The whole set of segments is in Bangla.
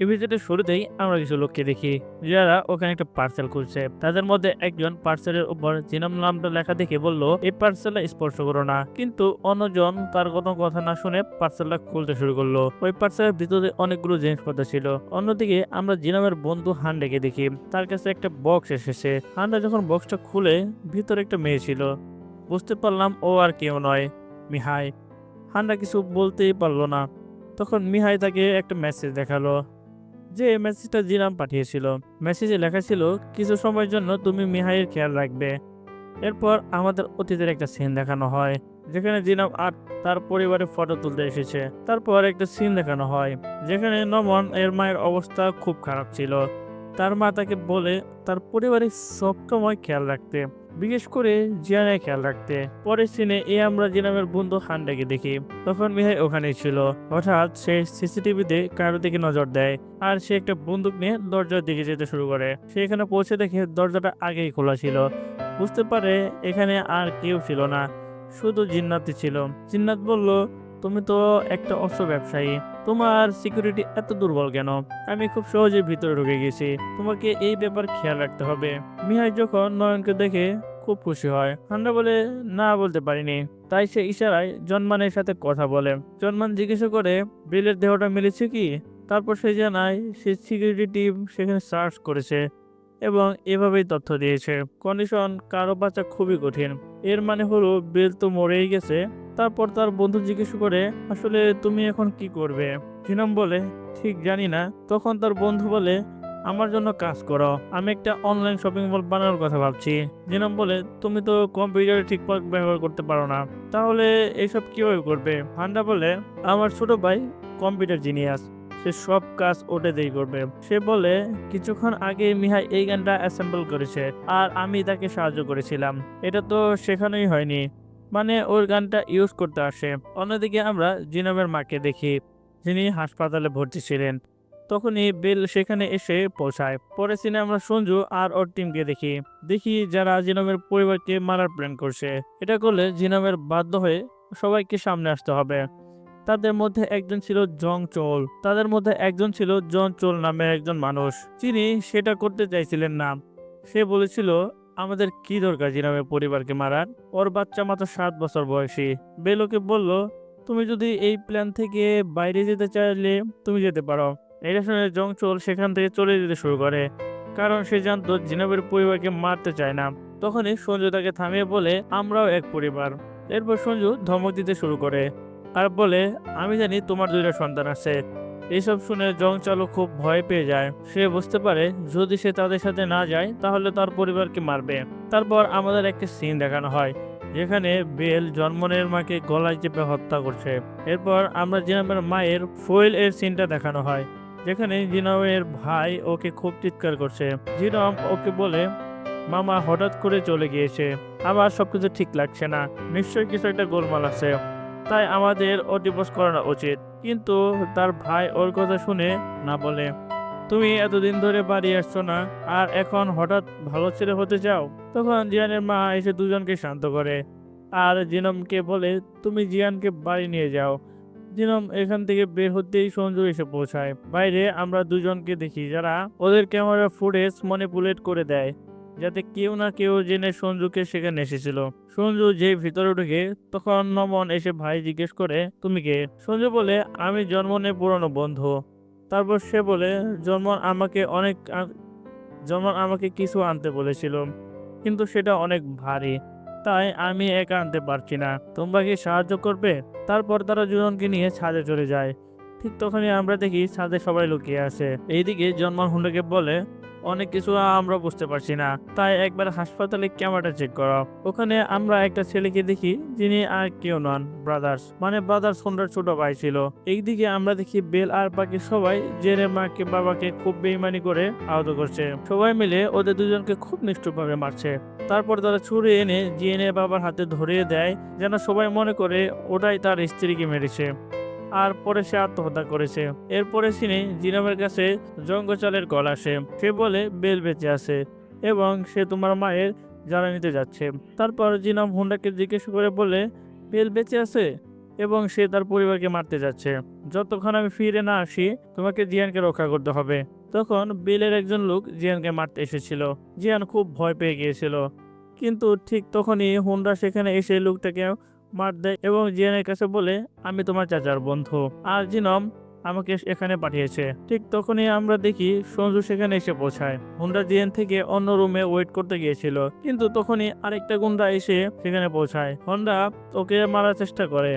এপিসোডের শুরুতেই আমরা কিছু লোককে দেখি যারা ওখানে একটা পার্সেল খুলছে। তাদের মধ্যে একজন পার্সেলের উপর জিনাম নামটা লেখা দেখে বলল, এই পার্সেলটা স্পর্শ করো না। কিন্তু অন্যজন তার কোনো কথা না শুনে পার্সেলটা খুলতে শুরু করলো। ওই পার্সেলের ভিতরে অনেকগুলো জিনিসপত্র ছিল। অন্যদিকে আমরা জিনামের বন্ধু হান্ডাকে দেখি, তার কাছে একটা বক্স এসেছে। হান্ডা যখন বক্সটা খুলে, ভিতরে একটা মেয়ে ছিল। বুঝতে পারলাম ও আর কেউ নয়, মিহাই। হান্ডা কিছু বলতেই পারলো না। তখন মিহাই তাকে একটা মেসেজ দেখালো, যে মেসেজটা জিনাম পাঠিয়েছিল। মেসেজে লেখা ছিল, কিছু সময়ের জন্য তুমি মিহাইয়ের খেয়াল রাখবে। এরপর আমাদের অতীতের একটা সিন দেখানো হয়, যেখানে জিনাম আর তার পরিবারের ফটো তুলতে এসেছে। তারপর একটা সিন দেখানো হয় যেখানে নমন এর মায়ের অবস্থা খুব খারাপ ছিল। তার মা তাকে বলে তার পরিবারের সবসময় খেয়াল রাখতে, বিশেষ করে জিয়ানের খেয়াল রাখতে। পরের সিনে আমরা জিনামের বন্ধু হান্ডাকে দেখি। তখন মিহাই ওখানেই ছিল। হঠাৎ সে সিসিটিভিতে কারো দিকে নজর দেয়, আর সে একটা বন্দুক নিয়ে দরজার দিকে যেতে শুরু করে। সে এখানে পৌঁছে দেখে দরজাটা আগেই খোলা ছিল। বুঝতে পারে এখানে আর কেউ ছিল না, শুধু জিন্নাতই ছিল। জিন্নাত বলল, তুমি তো একটা অস্ত্র ব্যবসায়ী, তোমার সিকিউরিটি এত দুর্বল কেন? আমি খুব সহজে ভিতরে ঢুকে গেছি, তোমাকে এই ব্যাপার খেয়াল রাখতে হবে। মিহাই যখন নয়নকে দেখে খুব খুশি হয়। হান্ডা বলে, না বলতে পারিনি। তাই সে ইশারায় জনমানের সাথে কথা বলে। জনমান জিজ্ঞাসা করে, বিলের দেহটা মিলেছে কি? তারপর সে জানায় সে সিকিউরিটি টিম সেখানে সার্চ করেছে এবং এভাবেই তথ্য দিয়েছে। কন্ডিশন কারো বাঁচা খুবই কঠিন। এর মানে হলো বেল তো মরেই গেছে। তারপর তার বন্ধু জিজ্ঞেস করে, আসলে তুমি এখন কি করবে? জিনাম বলে, ঠিক জানি না। তখন তার বন্ধু বলে, আমার জন্য কাজ করো, আমি একটা অনলাইন শপিং মল বানানোর কথা ভাবছি। জিনাম বলে, তুমি তো কম্পিউটার ঠিকঠাক ব্যবহার করতে পারো না, তাহলে এসব কিভাবে করবে? হান্ডা বলে, আমার ছোট ভাই কম্পিউটার জিনিয়াস, সে সব কাজ ওটাতেই করবে। সে বলে, কিছুক্ষণ আগে মিহাই এই গানটা অ্যাসেম্বল করেছে আর আমি তাকে সাহায্য করেছিলাম। এটা তো শেখানোই হয়নি, মানে ওর গানটা ইউজ করতে আসে। অন্যদিকে আমরা জিনামের মাকে দেখি, যিনি হাসপাতালে ভর্তি ছিলেন। তখনই বেল সেখানে এসে পৌঁছায়। পরে সিনে আমরা সঞ্জু আর ওর টিমকে দেখি দেখি যারা জিনামের পরিবারকে মারার প্ল্যান করছে। এটা করলে জিনামের বাধ্য হয়ে সবাইকে সামনে আসতে হবে। তাদের মধ্যে একজন ছিল জন চোল নামের একজন মানুষ, যিনি সেটা করতে চাইছিলেন না। সে বলেছিল, আমাদের কি দরকার জিনামের পরিবারকে মারার? ওর বাচ্চা মাত্র 7 বছর বয়সী। বেলোকে বলল, তুমি যদি এই প্ল্যান থেকে বাইরে যেতে চাইলে তুমি যেতে পারো। এটা শুনে জং চোল সেখান থেকে চলে যেতে শুরু করে, কারণ সে জানতো জিনাবের পরিবারকে মারতে চায় না। তখনই সঞ্জু তাকে থামিয়ে বলে, আমরাও এক পরিবার। এরপর সঞ্জু ধমক দিতে শুরু করে আর বলে, আমি জানি তোমার 2টা সন্তান আছে। এইসব শুনে জং চালু খুব ভয় পেয়ে যায়। সে বুঝতে পারে যদি সে তাদের সাথে না যায় তাহলে তার পরিবারকে মারবে। তারপর আমাদের একটা সিন দেখানো হয়, যেখানে বেল জন্মনের মাকে গলায় চেপে হত্যা করছে। এরপর আমরা জিনামের মায়ের ফয়েল এর সিনটা দেখানো হয়, যেখানে জিনামের ভাই ওকে খুব চিৎকার করছে। জিনাম ওকে বলে, মামা হঠাৎ করে চলে গিয়েছে, আমার সবকিছু ঠিক লাগছে না, নিশ্চয়ই কিছু একটা গোলমাল আছে, তাই আমাদের ও ডিভোর্স করানো উচিত। কিন্তু তার ভাই ওর কথা শুনে না বলে, তুমি এতদিন ধরে বাড়ি আসছো না আর এখন হঠাৎ ভালো ছেলে হতে চাও? তখন জিয়ানের মা এসে দুজনকে শান্ত করে আর জিনমকে বলে, তুমি জিয়ানকে বাড়ি নিয়ে যাও। জিনম এখান থেকে বের হতেই সঞ্জু এসে পৌঁছায়। বাইরে আমরা দুজনকে দেখি যারা ওদের ক্যামেরা ফুটেজ ম্যানিপুলেট করে দেয়, যাতে কেউ না কেউ জেনে সঞ্জুকে সেখানে এসেছিল। সঞ্জু যেই ভিতরে ঢুকে, তখন নমন এসে ভাই জিজ্ঞেস করে, তুমি কে? সঞ্জু বলে, আমি জন্মনের পুরনো বন্ধু। তারপর সে বলে, জন্মন আমাকে কিছু আনতে বলেছিল, কিন্তু সেটা অনেক ভারী, তাই আমি একা আনতে পারছি না, তোমরা কি সাহায্য করবে? তারপর তারা দুজনকে নিয়ে ছাদে চলে যায়। ঠিক তখনই আমরা দেখি ছাদে সবাই লুকিয়ে আছে। এইদিকে জন্মন হুন্ডাকে বলে, অনেক কিছু আমরা বুঝতে পারছি না, তাই একবার হাসপাতালে ক্যামেরাটা চেক করো। ওখানে আমরা একটা ছেলেকে দেখি, যিনি আর কেউ নন, ব্রাদার্স হুন্ডার ছোট ভাই ছিল। এইদিকে আমরা দেখি বেল আর বাকি সবাই জেনের মাকে বাবাকে খুব বেইমানি করে আহত করছে। সবাই মিলে ওদের দুজনকে খুব নিষ্ঠুরভাবে মারছে। তারপর তারা ছুরি এনে জিএনের বাবার হাতে ধরিয়ে দেয়, যেন সবাই মনে করে ওটাই তার স্ত্রীকে মেরেছে, আর পরে সে আত্মহত্যা করেছে। এরপরে সিনে জিনামের কাছে জঙ্গচালের কল আসে। সে বলে বেল বেঁচে আছে এবং সে তোমার মায়ের জানা নিতে যাচ্ছে। তারপর জিনাম হুন্ডাকে জিজ্ঞেস করে বলে, বেল বেঁচে আছে? এবং সে তার পরিবারকে মারতে যাচ্ছে। যতক্ষণ আমি ফিরে না আসি তোমাকে জিয়ানকে রক্ষা করতে হবে। তখন বিলের একজন লোক জিয়ানকে মারতে এসেছিল। জিয়ান খুব ভয় পেয়ে গিয়েছিল, কিন্তু ঠিক তখনই হুন্ডা সেখানে এসে লোকটাকে মার দেয় এবং জিয়ানের কাছে বলে, আমি তোমার চাচার বন্ধু আর জিনম আমাকে এখানে পাঠিয়েছে। ঠিক তখনই আমরা দেখি সঞ্জু সেখানে এসে পৌঁছায়। হুন্ডা জিয়ান থেকে অন্য রুমে ওয়েট করতে গিয়েছিল, কিন্তু তখনই আরেকটা গুন্ডা এসে সেখানে পৌঁছায়। হুন্ডা ওকে মারার চেষ্টা করে,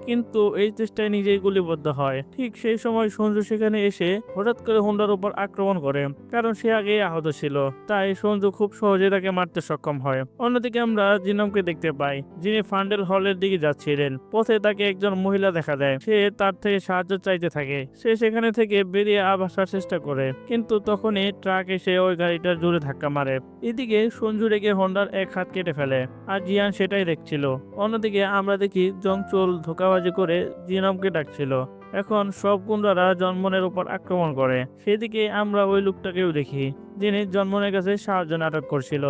কিন্তু এই চেষ্টায় নিজেই গুলিবদ্ধ হয়। ঠিক সেই সময় সঞ্জু সেখানে এসে হঠাৎ করে হুন্ডার উপর আক্রমণ করে, কারণ সে আগেই আহত ছিল। তাই সঞ্জু খুব সহজে তাকে মারতে সক্ষম হয়। অন্যদিকে আমরা জিনমকে দেখতে পাই, যিনি ফান্ডেল হলের দিকে যাচ্ছিলেন। পথে তাকে একজন মহিলা দেখা দেয়। সে তার থেকে সাহায্য চাইতে থাকে। সে সেখানে থেকে বেরিয়ে আসার চেষ্টা করে, কিন্তু তখনই ট্রাক এসে ওই গাড়িটার জোরে ধাক্কা মারে। এদিকে সঞ্জু রেগে হন্ডার এক হাত কেটে ফেলে, আর জিয়ান সেটাই দেখছিল। অন্যদিকে আমরা দেখি জংচুল ধোঁকাবাজি করে জিনমকে ডাকছিল। এখন সব গুন্ডারা জন্মনের উপর আক্রমণ করে। সেদিকে আমরা ওই লোকটাকেও দেখি, যিনি জন্মনের কাছে সাহায্য নাটক করছিল।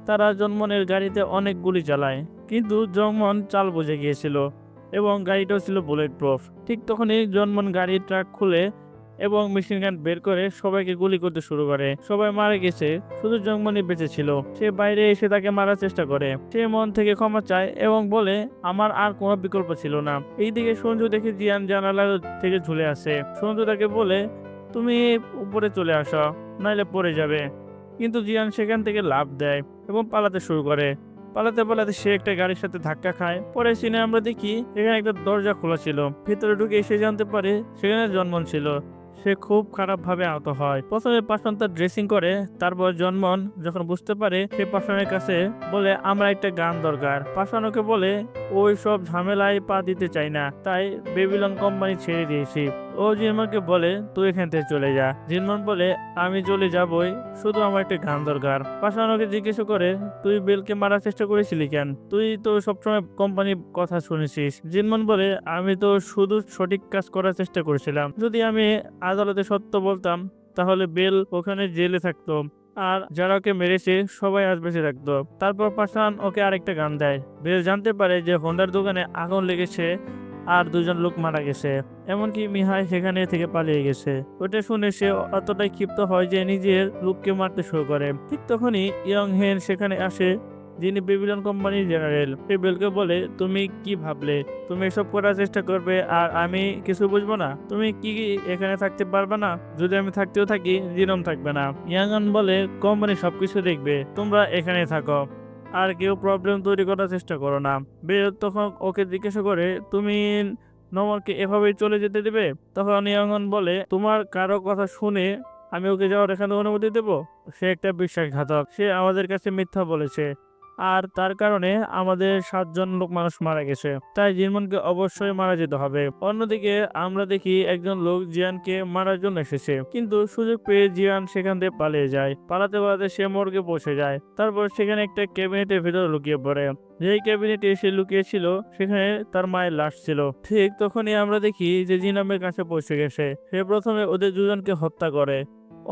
তারা জন্মনের গাড়িতে অনেক গুলি চালায়, কিন্তু জন্মন চাল বুঝে গিয়েছিল এবং গাড়িটাও ছিল বুলেট প্রুফ। ঠিক তখনই জন্মন গাড়ির ট্রাক খুলে এবং মেশিন গান বের করে সবাইকে গুলি করতে শুরু করে। সবাই মারা গেছে, শুধু জঙ্গমনি বেঁচে ছিল। সে বাইরে এসে তাকে মারার চেষ্টা করে। সে মন থেকে ক্ষমা চায় এবং বলে, আমার আর কোনো বিকল্প ছিল না। এইদিকে সঞ্জু দেখে জিয়ান জানালা থেকে ঝুলে আসে। সঞ্জু তাকে বলে, তুমি উপরে চলে আসো, নাইলে পড়ে যাবে। কিন্তু জিয়ান সেখান থেকে লাফ দেয় এবং পালাতে শুরু করে। পালাতে পালাতে সে একটা গাড়ির সাথে ধাক্কা খায়। পরে সিনে আমরা দেখি এখানে একটা দরজা খোলা ছিল। ভিতরে ঢুকে সে জানতে পারে সেখানে জন্মন ছিল। সে খুব খারাপ ভাবে আহত হয়। প্রথমে পাষাণ তার ড্রেসিং করে, তারপর জন্মন যখন বুঝতে পারে, সে পাষাণের কাছে বলে, আমার একটা গান দরকার। পাষাণ ওকে বলে, ওই সব ঝামেলায় পা দিতে চাই না, তাই বেবিলন কোম্পানি ছেড়ে দিয়েছি। ও জিনমনকে বলে, তুই এখান থেকে চলে যা। জিনমন বলে, আমি চলে যাবই, শুধু আমার একটা গান দরকার। পাষাণ ওকে জিজ্ঞেস করে, তুই বেলকে মারার চেষ্টা করেছিলি কেন? তুই তো সবসময় কোম্পানির কথা শুনেছিস। জিনমন বলে, আমি তো শুধু সঠিক কাজ করার চেষ্টা করেছিলাম। যদি আমি আদালতে সত্য বলতাম, তাহলে বেল ওখানে জেলে থাকতো, আর যারা ওকে মেরেছে সবাই আজ বেঁচে থাকতো। তারপর পাষাণ ওকে আরেকটা গান দেয়। বেল জানতে পারে যে হোন্ডার দোকানে আগুন লেগেছে আর দুজন লোক মারা গেছে, এমনকি মিহাই সেখানে থেকে পালিয়ে গেছে। ওটা শুনে সে অতটাই ক্ষিপ্ত হয় যে নিজের লোককে মারতে শুরু করে। ঠিক তখনই ইয়ং হেন সেখানে আসে, যিনি বেবিলন কোম্পানির জেনারেল। সে বেলকে বলে, তুমি কি ভাবলে তুমি এসব করার চেষ্টা করবে আর আমি কিছু বুঝবো না? তুমি কি এখানে থাকতে পারবে না? যদি আমি থাকতেও থাকি, জিনম থাকবে না। ইয়াংন বলে, কোম্পানি সবকিছু দেখবে, তোমরা এখানে থাকো আর কেউ প্রবলেম তৈরি করার চেষ্টা করো না। বেল তখন ওকে জিজ্ঞাসা করে, তুমি নমরকে এভাবেই চলে যেতে দেবে? তখন ইয়াংন বলে, তোমার কারো কথা শুনে আমি ওকে যাওয়ার এখানে অনুমতি দেবো? সে একটা বিশ্বাসঘাতক। সে আমাদের কাছে মিথ্যা বলেছে, আর তার কারণে আমাদের 7জন লোক মানুষ মারা গেছে। তাই জিনমনকে অবশ্যই মারা যেতে হবে। অন্যদিকে আমরা দেখি একজন লোক জিয়ানকে মারার জন্য এসেছে, কিন্তু সুযোগ পেয়ে জিয়ান সেখান থেকে পালিয়ে যায়। পালাতে পালাতে সে মর্গে পৌঁছে যায়। তারপর সেখানে একটা ক্যাবিনেটের ভিতরে লুকিয়ে পড়ে। যেই ক্যাবিনেটে সে লুকিয়েছিল সেখানে তার মায়ের লাশ ছিল। ঠিক তখনই আমরা দেখি যে জিনামের কাছে পৌঁছে গেছে। সে প্রথমে ওদের দুজনকে হত্যা করে।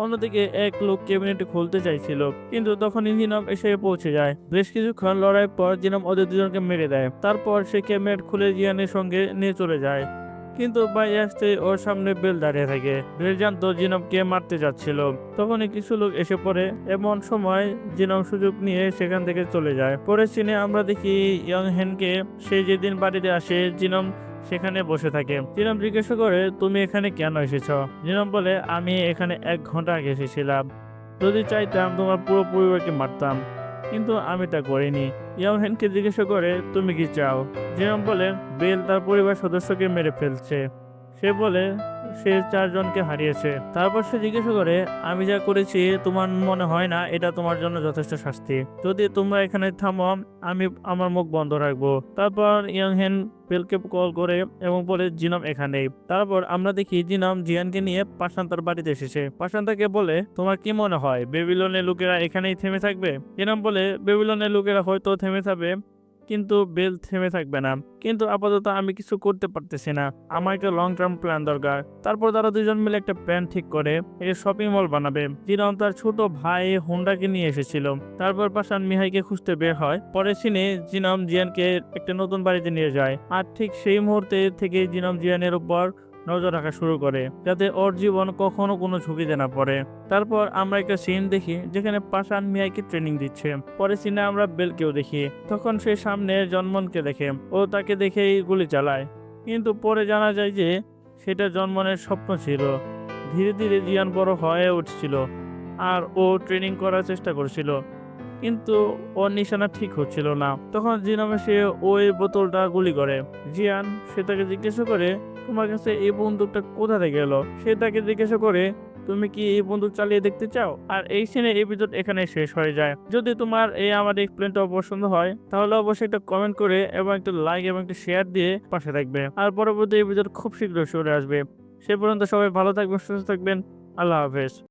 অন্যদিকে এক লোক ক্যাবিনেট খুলতে চাইছিল, কিন্তু তখন জিনম এসে পৌঁছে যায়। বেশ কিছুক্ষণ লড়াইয়ের পর জিনম ওদের দুজনকে মেরে দেয়। তারপর সে ক্যাবিনেট খুলে জিয়ানের সঙ্গে নিয়ে চলে যায়, কিন্তু বাই আসতে ওর সামনে বেল দাঁড়িয়ে থাকে। বেল জানতো জিনমকে মারতে যাচ্ছিল। তখনই কিছু লোক এসে পড়ে। এমন সময় জিনম সুযোগ নিয়ে সেখান থেকে চলে যায়। পরের সিনে আমরা দেখি ইয়ং হেনকে। সে যেদিন বাড়িতে আসে, জিনম সেখানে বসে থাকে। জিনম জিজ্ঞাসা করে, তুমি এখানে কেন এসেছ? জিনম বলে, আমি এখানে 1 ঘন্টা আগে এসেছিলাম। যদি চাইতাম তোমার পুরো পরিবারকে মারতাম, কিন্তু আমি তা করিনি। ইয়ং হেনকে জিজ্ঞাসা করে, তুমি কি চাও? জিনম বলে, বেল তার পরিবার সদস্যকে মেরে ফেলছে। সে বলে সে 4 জনকে হারিয়েছে। তারপর সে জিজ্ঞাসা করে, আমি যা করেছি তোমার মনে হয় না এটা তোমার জন্য যথেষ্ট শাস্তি? যদি তোমরা এখানে থামো, আমি আমার মুখ বন্ধ রাখবো। তারপর ইয়ং হেন বেলকে কল করে এবং বলে, জিনম এখানেই। তারপর আমরা দেখি জিনম জিয়ানকে নিয়ে পাষাণ তার বাড়িতে এসেছে। পাষাণ তাকে বলে, তোমার কি মনে হয় বেবিলনের লোকেরা এখানেই থেমে থাকবে? জিনম বলে, বেবিলনের লোকেরা হয়তো থেমে থাকবে, কিন্তু বেল থেমে থাকবে না। কিন্তু আপাতত আমি কিছু করতে পারতেছি না। আমার একটা লং টার্ম প্ল্যান দরকার। তারপর তারা দুজন মিলে একটা প্ল্যান ঠিক করে একটা শপিং মল বানাবে। জিনন তার ছোট ভাই হোন্ডাকে নিয়ে এসেছিল। তারপর পাশান মিহাইকে খুঁজতে বের হয়। পরের সিনে জিনম জিয়ানকে একটা নতুন বাড়িতে নিয়ে যায়। আর ঠিক সেই মুহূর্তে থেকে জিনম জিয়ানের উপর নজর রাখা শুরু করে, যাতে ওর জীবন কখনো কোনো ঝুঁকিতে না পড়ে। তারপর আমরা একটা সিন দেখি যেখানে পাশান মিয়াকে ট্রেনিং দিচ্ছে। পরে সিনে আমরা বেলকেও দেখি। তখন সে সামনে জন্মনকে দেখে, ও তাকে দেখেই গুলি চালায়। কিন্তু পরে জানা যায় যে সেটা জন্মনের স্বপ্ন ছিল। ধীরে ধীরে জিয়ান বড় হয়ে উঠছিল আর ও ট্রেনিং করার চেষ্টা করছিল, কিন্তু ওর নিশানা ঠিক হচ্ছিল না। তখন জিনামে সে ওই বোতলটা গুলি করে। জিয়ান সে তাকে জিজ্ঞাসা করে, তোমার কাছে এই বন্দুকটা কোথা থেকে এলো? সে তাকে জিজ্ঞাসা করে, তুমি কি এই বন্দুক চালিয়ে দেখতে চাও? আর এই সিনে এপিসোড এখানে শেষ হয়ে যায়। যদি তোমার আমার এক্সপ্লেনটা পছন্দ হয় তাহলে অবশ্যই একটা কমেন্ট করে এবং একটা লাইক এবং একটা শেয়ার দিয়ে পাশে থাকবে। আর পরবর্তী এপিসোড খুব শীঘ্রই চলে আসবে। সে পর্যন্ত সবাই ভালো থাকবেন, সুস্থ থাকবেন। আল্লাহ হাফেজ।